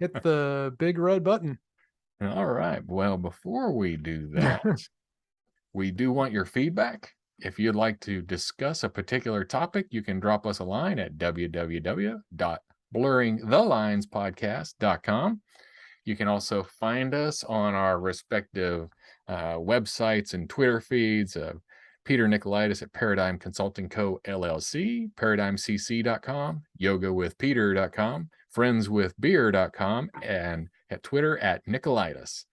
hit the big red button. All right. Well, before we do that, we do want your feedback. If you'd like to discuss a particular topic, you can drop us a line at www.blurringthelinespodcast.com. You can also find us on our respective websites and Twitter feeds of Peter Nikolaidis at Paradigm Consulting Co LLC, ParadigmCC.com, YogaWithPeter.com, FriendsWithBeer.com, and at Twitter at Nikolaidis.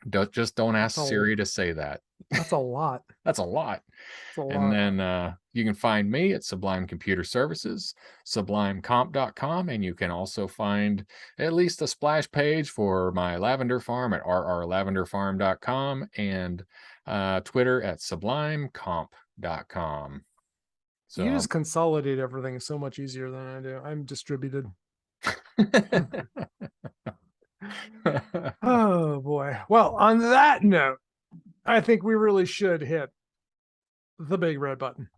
Don't ask Siri to say that. That's a lot. That's a lot. And then you can find me at Sublime Computer Services, sublimecomp.com, and you can also find at least a splash page for my lavender farm at rrlavenderfarm.com and Twitter at sublimecomp.com. So you just consolidate everything so much easier than I do. I'm distributed. Oh boy. Well, on that note, I think we really should hit the big red button.